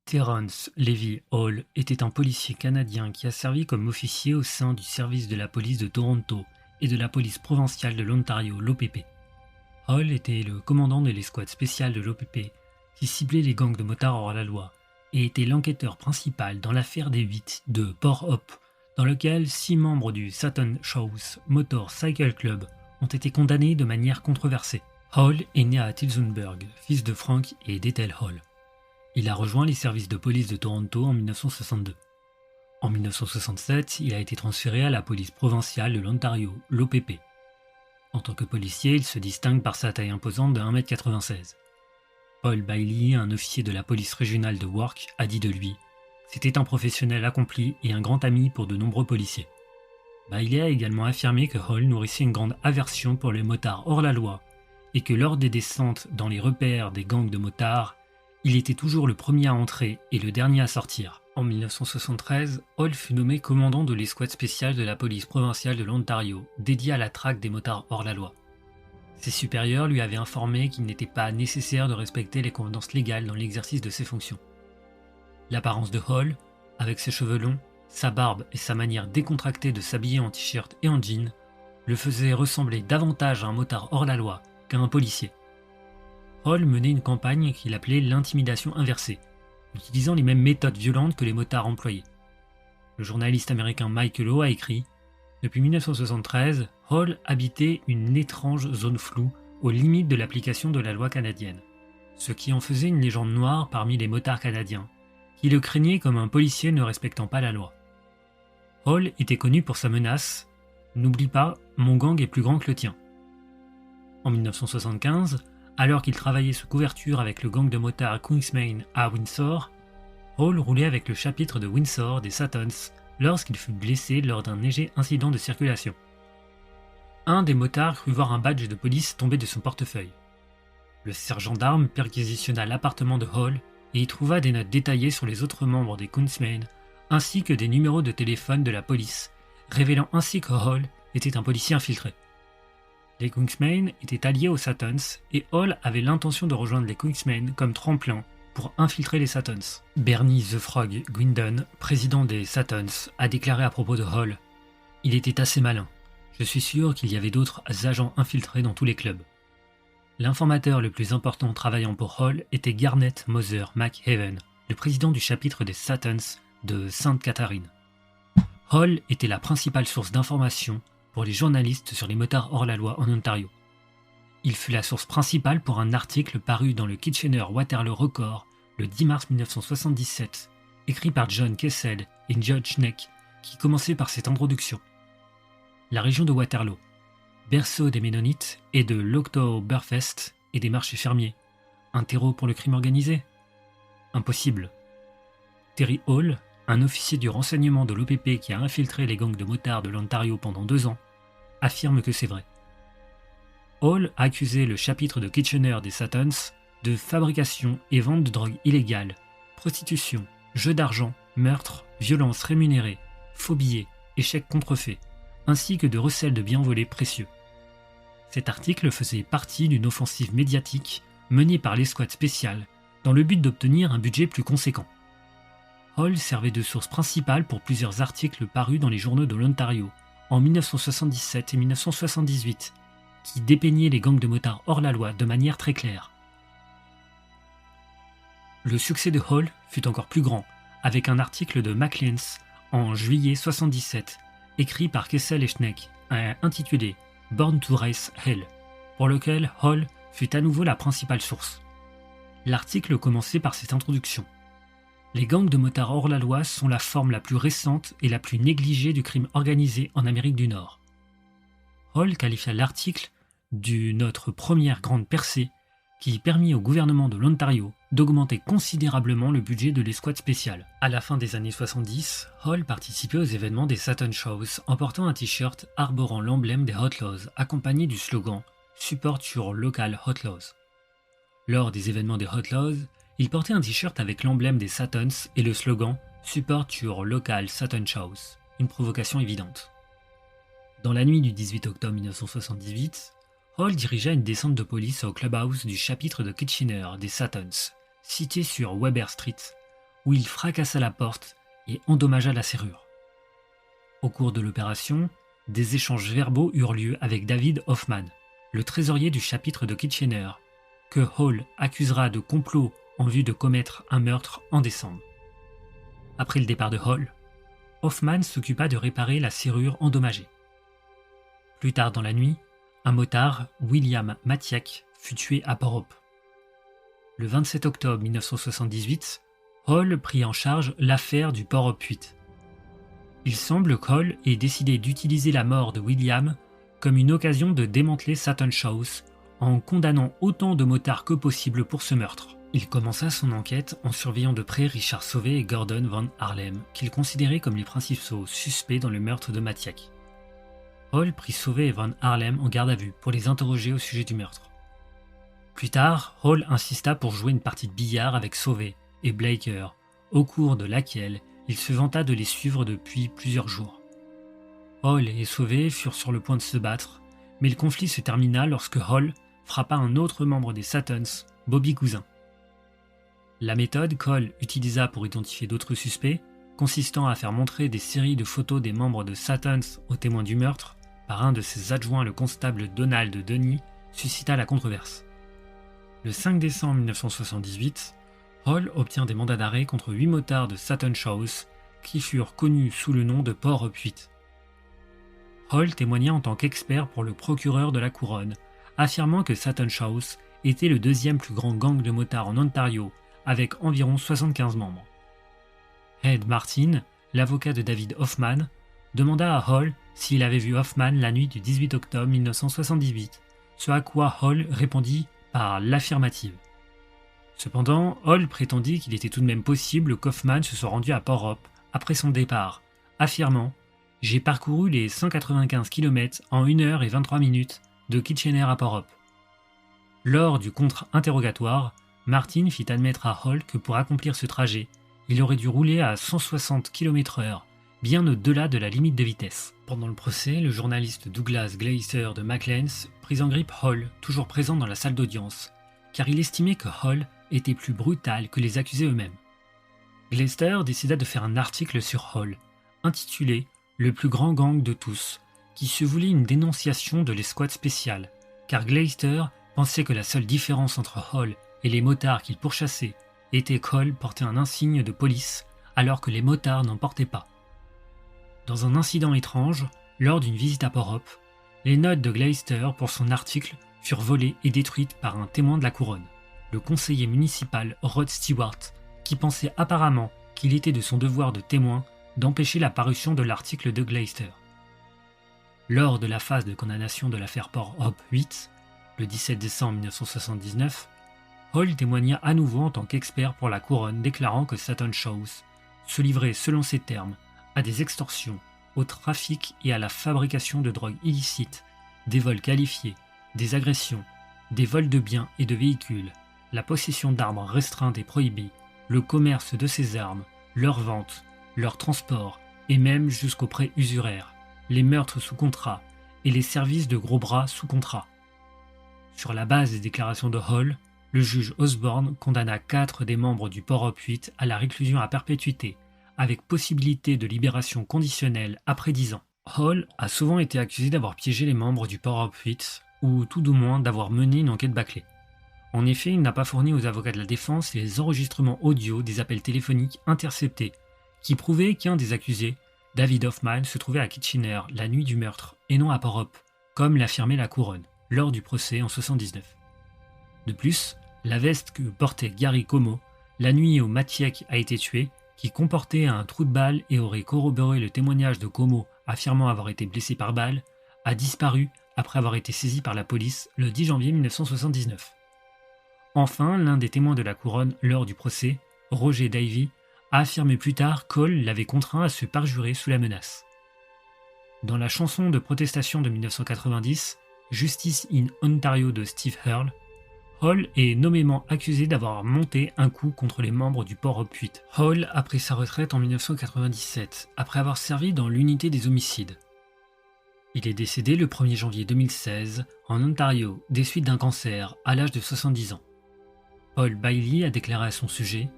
Terrence Levy Hall était un policier canadien qui a servi comme officier au sein du service de la police de Toronto et de la police provinciale de l'Ontario, l'OPP. Hall était le commandant de l'escouade spéciale de l'OPP qui ciblait les gangs de motards hors la loi et était l'enquêteur principal dans l'affaire des 8 de Port Hope, dans lequel 6 membres du Sutton Shows Motor Cycle Club ont été condamnés de manière controversée. Hall est né à Tillsonburg, fils de Frank et d'Ethel Hall. Il a rejoint les services de police de Toronto en 1962. En 1967, il a été transféré à la police provinciale de l'Ontario, l'OPP. En tant que policier, il se distingue par sa taille imposante de 1,96 m. Paul Bailey, un officier de la police régionale de Wark, a dit de lui « C'était un professionnel accompli et un grand ami pour de nombreux policiers ». Bailey a également affirmé que Hall nourrissait une grande aversion pour les motards hors la loi et que lors des descentes dans les repères des gangs de motards, il était toujours le premier à entrer et le dernier à sortir. En 1973, Hall fut nommé commandant de l'escouade spéciale de la police provinciale de l'Ontario, dédiée à la traque des motards hors la loi. Ses supérieurs lui avaient informé qu'il n'était pas nécessaire de respecter les convenances légales dans l'exercice de ses fonctions. L'apparence de Hall, avec ses cheveux longs, sa barbe et sa manière décontractée de s'habiller en t-shirt et en jean, le faisaient ressembler davantage à un motard hors la loi qu'à un policier. Hall menait une campagne qu'il appelait l'intimidation inversée, utilisant les mêmes méthodes violentes que les motards employaient. Le journaliste américain Mike Lowe a écrit « Depuis 1973, Hall habitait une étrange zone floue aux limites de l'application de la loi canadienne, ce qui en faisait une légende noire parmi les motards canadiens, qui le craignaient comme un policier ne respectant pas la loi. Hall était connu pour sa menace « N'oublie pas, mon gang est plus grand que le tien ». En 1975, alors qu'il travaillait sous couverture avec le gang de motards Kingsman à Windsor, Hall roulait avec le chapitre de Windsor des Suttons lorsqu'il fut blessé lors d'un léger incident de circulation. Un des motards crut voir un badge de police tomber de son portefeuille. Le sergent d'armes perquisitionna l'appartement de Hall et y trouva des notes détaillées sur les autres membres des Kingsmen ainsi que des numéros de téléphone de la police, révélant ainsi que Hall était un policier infiltré. Les Kingsmen étaient alliés aux Suttons et Hall avait l'intention de rejoindre les Kingsmen comme tremplin pour infiltrer les Suttons. Bernie The Frog Gwindon, président des Suttons, a déclaré à propos de Hall « Il était assez malin. Je suis sûr qu'il y avait d'autres agents infiltrés dans tous les clubs. » L'informateur le plus important travaillant pour Hall était Garnet Moser McHaven, le président du chapitre des Suttons de Sainte-Catharine. Hall était la principale source d'information pour les journalistes sur les motards hors la loi en Ontario. Il fut la source principale pour un article paru dans le Kitchener-Waterloo Record le 10 mars 1977, écrit par John Kessel et George Schneck, qui commençait par cette introduction. La région de Waterloo, berceau des Ménonites et de l'Oktoberfest et des marchés fermiers, un terreau pour le crime organisé? Impossible. Terry Hall, un officier du renseignement de l'OPP qui a infiltré les gangs de motards de l'Ontario pendant 2 ans, affirme que c'est vrai. Hall a accusé le chapitre de Kitchener des Suttons de fabrication et vente de drogue illégale, prostitution, jeux d'argent, meurtre, violences rémunérées, faux billets, échecs contrefaits, ainsi que de recel de biens volés précieux. Cet article faisait partie d'une offensive médiatique menée par l'escouade spéciale dans le but d'obtenir un budget plus conséquent. Hall servait de source principale pour plusieurs articles parus dans les journaux de l'Ontario en 1977 et 1978, qui dépeignaient les gangs de motards hors la loi de manière très claire. Le succès de Hall fut encore plus grand, avec un article de McLean's en juillet 1977, écrit par Kessel et Schneck, intitulé « Born to Race Hell », pour lequel Hall fut à nouveau la principale source. L'article commençait par cette introduction. Les gangs de motards hors la loi sont la forme la plus récente et la plus négligée du crime organisé en Amérique du Nord. Hall qualifia l'article de notre première grande percée qui permit au gouvernement de l'Ontario d'augmenter considérablement le budget de l'escouade spéciale. À la fin des années 70, Hall participait aux événements des Sutton Shows en portant un t-shirt arborant l'emblème des Outlaws accompagné du slogan « Support your local Outlaws ». Lors des événements des Outlaws, il portait un t-shirt avec l'emblème des Suttons et le slogan « Support your local Sutton Shows », une provocation évidente. Dans la nuit du 18 octobre 1978, Hall dirigea une descente de police au clubhouse du chapitre de Kitchener des Suttons, situé sur Weber Street, où il fracassa la porte et endommagea la serrure. Au cours de l'opération, des échanges verbaux eurent lieu avec David Hoffman, le trésorier du chapitre de Kitchener, que Hall accusera de complot en vue de commettre un meurtre en décembre. Après le départ de Hall, Hoffman s'occupa de réparer la serrure endommagée. Plus tard dans la nuit, un motard, William Matiak, fut tué à Port Hope. Le 27 octobre 1978, Hall prit en charge l'affaire du Port Hope 8. Il semble qu'Hall ait décidé d'utiliser la mort de William comme une occasion de démanteler Satan's House en condamnant autant de motards que possible pour ce meurtre. Il commença son enquête en surveillant de près Richard Sauvé et Gordon Van Harlem, qu'il considérait comme les principaux suspects dans le meurtre de Matiak. Hall prit Sauvé et Van Harlem en garde à vue pour les interroger au sujet du meurtre. Plus tard, Hall insista pour jouer une partie de billard avec Sauvé et Blaker, au cours de laquelle il se vanta de les suivre depuis plusieurs jours. Hall et Sauvé furent sur le point de se battre, mais le conflit se termina lorsque Hall frappa un autre membre des Satans, Bobby Cousin. La méthode qu'Hall utilisa pour identifier d'autres suspects, consistant à faire montrer des séries de photos des membres de Satans aux témoins du meurtre par un de ses adjoints, le constable Donald Denny, suscita la controverse. Le 5 décembre 1978, Hall obtient des mandats d'arrêt contre 8 motards de Satan's House qui furent connus sous le nom de Port Hope 8. Hall témoigna en tant qu'expert pour le procureur de la couronne, affirmant que Satan's House était le deuxième plus grand gang de motards en Ontario, avec environ 75 membres. Ed Martin, l'avocat de David Hoffman, demanda à Hall s'il avait vu Hoffman la nuit du 18 octobre 1978, ce à quoi Hall répondit par l'affirmative. Cependant, Hall prétendit qu'il était tout de même possible qu'Hoffman se soit rendu à Port Hope après son départ, affirmant « J'ai parcouru les 195 km en 1 heure et 23 minutes de Kitchener à Port Hope ». Lors du contre-interrogatoire, Martin fit admettre à Hall que pour accomplir ce trajet, il aurait dû rouler à 160 km/h, bien au-delà de la limite de vitesse. Pendant le procès, le journaliste Douglas Glazer de Maclean's prit en grippe Hall, toujours présent dans la salle d'audience, car il estimait que Hall était plus brutal que les accusés eux-mêmes. Glazer décida de faire un article sur Hall, intitulé « Le plus grand gang de tous », qui se voulait une dénonciation de l'escouade spéciale, car Glazer pensait que la seule différence entre Hall et les motards qu'il pourchassait était qu'Hall portait un insigne de police alors que les motards n'en portaient pas. Dans un incident étrange, lors d'une visite à Port Hope, les notes de Glazer pour son article furent volées et détruites par un témoin de la couronne, le conseiller municipal Rod Stewart, qui pensait apparemment qu'il était de son devoir de témoin d'empêcher la parution de l'article de Glazer. Lors de la phase de condamnation de l'affaire Port Hope 8, le 17 décembre 1979, Hall témoigna à nouveau en tant qu'expert pour la couronne, déclarant que Satan's House se livrait selon ses termes à des extorsions, au trafic et à la fabrication de drogues illicites, des vols qualifiés, des agressions, des vols de biens et de véhicules, la possession d'armes restreintes et prohibées, le commerce de ces armes, leur vente, leur transport et même jusqu'aux prêts usuraires, les meurtres sous contrat et les services de gros bras sous contrat. Sur la base des déclarations de Hall, le juge Osborne condamna 4 des membres du Port Hope 8 à la réclusion à perpétuité, avec possibilité de libération conditionnelle après 10 ans. Hall a souvent été accusé d'avoir piégé les membres du Port Hope 8, ou tout du moins d'avoir mené une enquête bâclée. En effet, il n'a pas fourni aux avocats de la défense les enregistrements audio des appels téléphoniques interceptés, qui prouvaient qu'un des accusés, David Hoffman, se trouvait à Kitchener la nuit du meurtre, et non à Port Hope, comme l'affirmait la couronne, lors du procès en 1979. De plus, la veste que portait Gary Como, la nuit où Matiak a été tué, qui comportait un trou de balle et aurait corroboré le témoignage de Como affirmant avoir été blessé par balle, a disparu après avoir été saisi par la police le 10 janvier 1979. Enfin, l'un des témoins de la couronne lors du procès, Roger Davy, a affirmé plus tard qu'Hall l'avait contraint à se parjurer sous la menace. Dans la chanson de protestation de 1990, Justice in Ontario de Steve Earle, Hall est nommément accusé d'avoir monté un coup contre les membres du Port Hope 8. Hall a pris sa retraite en 1997, après avoir servi dans l'unité des homicides. Il est décédé le 1er janvier 2016 en Ontario des suites d'un cancer à l'âge de 70 ans. Paul Bailey a déclaré à son sujet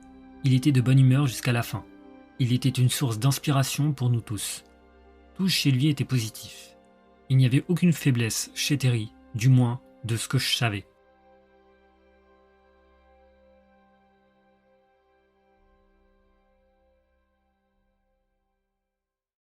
Il était de bonne humeur jusqu'à la fin. Il était une source d'inspiration pour nous tous. Tout chez lui était positif. Il n'y avait aucune faiblesse chez Terry, du moins de ce que je savais.